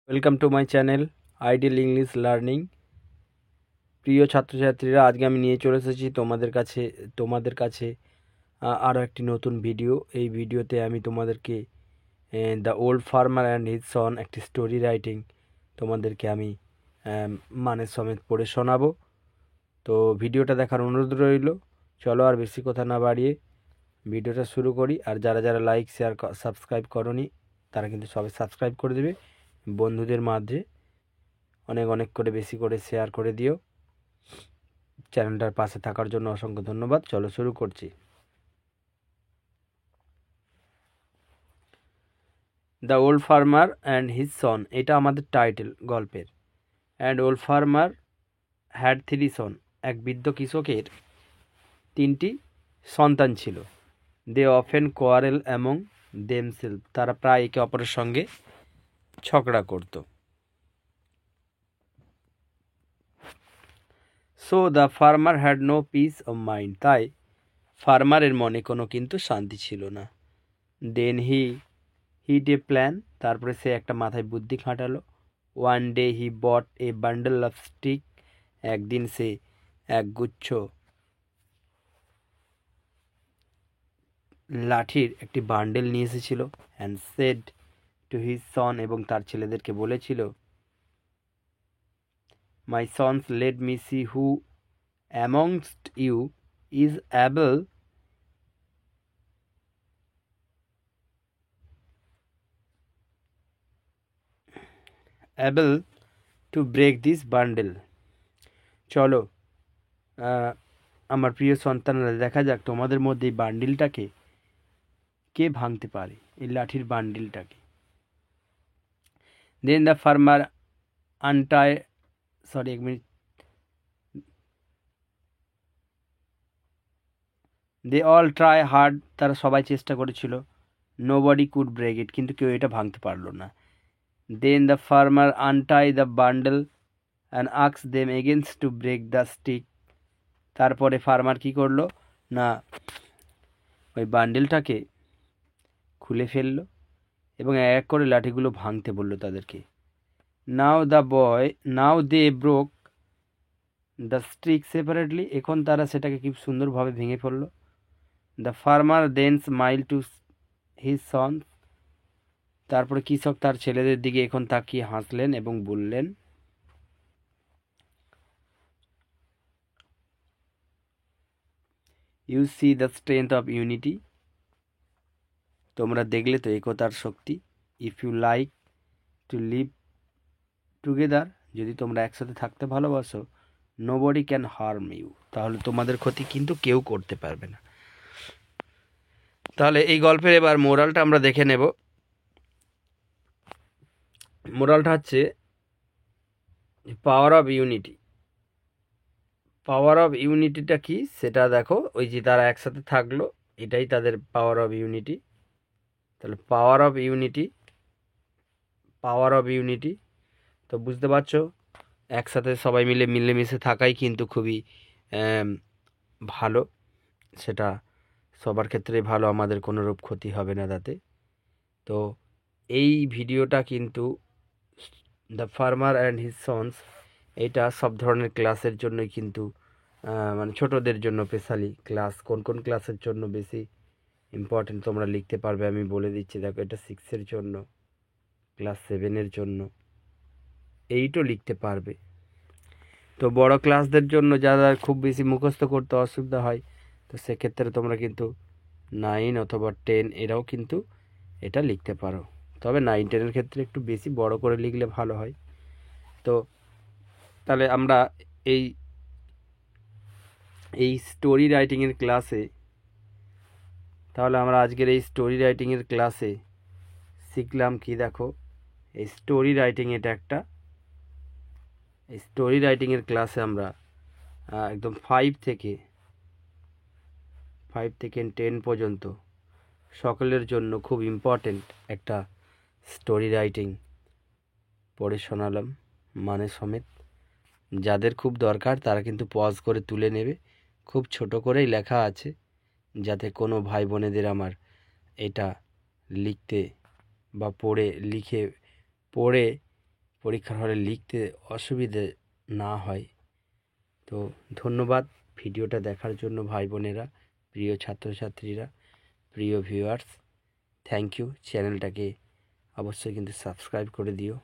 Welcome to my channel ideal English learning. প্রিয় ছাত্রছাত্রীরা, আজকে আমি নিয়ে চলে এসেছি তোমাদের কাছে আরও একটি নতুন ভিডিও। এই ভিডিওতে আমি তোমাদেরকে the old farmer and his সন একটি স্টোরি রাইটিং তোমাদেরকে আমি মানে সমেত পড়ে শোনাবো। তো ভিডিওটা দেখার অনুরোধ রইল। চলো আর বেশি কথা না বাড়িয়ে ভিডিওটা শুরু করি। আর যারা যারা লাইক শেয়ার সাবস্ক্রাইব করনি তারা কিন্তু সবাই সাবস্ক্রাইব করে দেবে। বন্ধুদের মাঝে অনেক অনেক করে বেশি করে শেয়ার করে দিও। চ্যানেলটার পাশে থাকার জন্য অসংখ্য ধন্যবাদ। চলো শুরু করছি। The old farmer and his son, এটা আমাদের টাইটেল গল্পের। And old farmer had 3 son, এক বৃদ্ধ কৃষকের 3টি সন্তান ছিল। They often quarrel among themselves, তারা প্রায় একে অপরের সঙ্গে ঝগড়া করত। So the farmer had no peace of mind, তাই ফার্মারের মনে কোনো কিন্তু শান্তি ছিল না। দেন হিট এ প্ল্যান, তারপরে সে একটা মাথায় বুদ্ধি খাটালো। One day he bought a bundle of stick, একদিন সে একগুচ্ছ লাঠির একটি বান্ডেল নিয়ে এসেছিল। And said to his son, এবং তার ছেলেদেরকে বলেছিল, my sons let me see who amongst you is able to break this bundle. চলো আমার প্রিয় সন্তানরা, দেখা যাক তোমাদের মধ্যে এই বান্ডিলটাকে কে ভাঙতে পারে, এই লাঠির বান্ডিলটাকে। দেন দ্য ফার্মার আনটাই এক মিনিট। দে অল ট্রাই হার্ড, তারা সবাই চেষ্টা করেছিল। Nobody could break it, কিন্তু কেউ এটা ভাঙতে পারলো না। Then the farmer untie the bundle and আক্স them against to break the stick, তারপরে ফার্মার কি করলো না, ওই বান্ডেলটাকে খুলে ফেললো এবং এক করে লাঠিগুলো ভাঙতে বললো তাদেরকে। Now they broke the stick separately, এখন তারা সেটাকে খুব সুন্দরভাবে ভেঙে ফেললো। The farmer then smile to his son, তারপরে কৃষক তার ছেলেদের দিকে এখন তাকিয়ে হাসলেন এবং বললেন, you see the strength of unity, তোমরা দেখলে তো একতার শক্তি। If you like to live together, যদি তোমরা একসাথে থাকতে ভালোবাসো, নোবডি ক্যান হার্ম ইউ, তাহলে তোমাদের ক্ষতি কিন্তু কেউ করতে পারবে না। তাহলে এই গল্পের এবার মোরালটা আমরা দেখে নেব। মোরালটা হচ্ছে power of unity. Power of ইউনিটিটা কি সেটা দেখো, ওই যে তারা একসাথে থাকলো, এটাই তাদের পাওয়ার অফ ইউনিটি। তাহলে পাওয়ার অফ ইউনিটি তো বুঝতে পারছো, একসাথে সবাই মিলেমিশে থাকাই কিন্তু খুবই ভালো। সেটা সবার ক্ষেত্রে ভালো, আমাদের কোনো রূপ ক্ষতি হবে না তাতে। তো এই ভিডিওটা কিন্তু the farmer and his sons, এটা সব ধরনের ক্লাসের জন্যই কিন্তু মানে ছোটদের জন্য স্পেশালি ক্লাস, কোন কোন ক্লাসের জন্য বেশি ইম্পর্টেন্ট তোমরা লিখতে পারবে আমি বলে দিচ্ছি। দেখো, এটা 6-এর জন্য, ক্লাস 7-এর জন্য, 8ও লিখতে পারবে। তো বড় ক্লাসদের জন্য যারা খুব বেশি মুখস্থ করতে অসুবিধা হয়, তো সেক্ষেত্রে তোমরা কিন্তু 9 অথবা 10 এরাও কিন্তু এটা লিখতে পারো। তবে 9-10-এর ক্ষেত্রে একটু বেশি বড় করে লিখলে ভালো হয়। তো তাহলে আমরা এই স্টোরি রাইটিংয়ের ক্লাসে, তাহলে আমরা আজকের এই স্টোরি রাইটিংয়ের ক্লাসে শিখলাম কি, দেখো এই স্টোরি রাইটিং, এটা একটা এই স্টোরি রাইটিংয়ের ক্লাসে আমরা একদম 5 থেকে 10 পর্যন্ত সকলের জন্য খুব ইম্পর্টেন্ট একটা স্টোরি রাইটিং পড়ে শোনালাম মানে সমেত। যাদের খুব দরকার তারা কিন্তু পজ করে তুলে নেবে, খুব ছোট করেই লেখা আছে, যাতে কোনো ভাই বোনেদের আমার এটা লিখতে বা পড়ে পরীক্ষার হলে লিখতে অসুবিধে না হয়। তো ধন্যবাদ ভিডিওটা দেখার জন্য ভাই বোনেরা, প্রিয় ছাত্রছাত্রীরা, প্রিয় ভিউয়ার্স। Thank you. চ্যানেলটাকে অবশ্যই কিন্তু সাবস্ক্রাইব করে দিও।